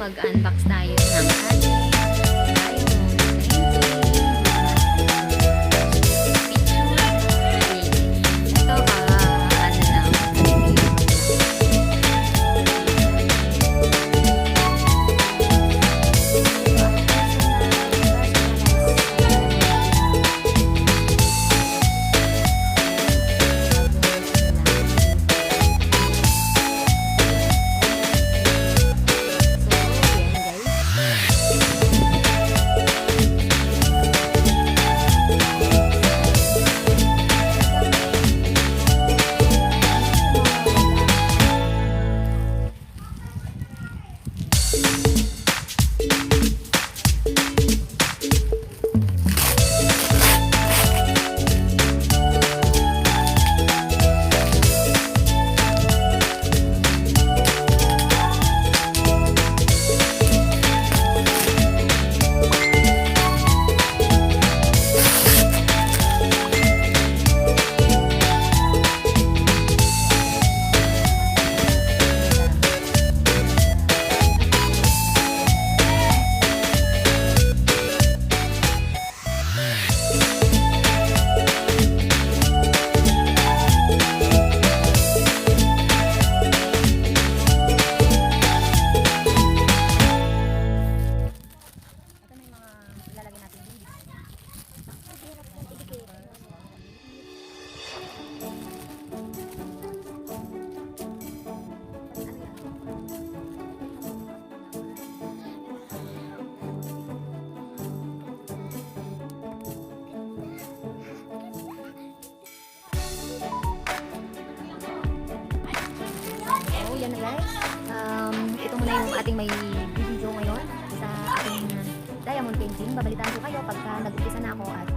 mag-unbox tayo ng ating yan na guys. Ito muna yung ating may video ngayon sa ating diamond painting. Babalitaan ko kayo pagka nag-umpisa na ako at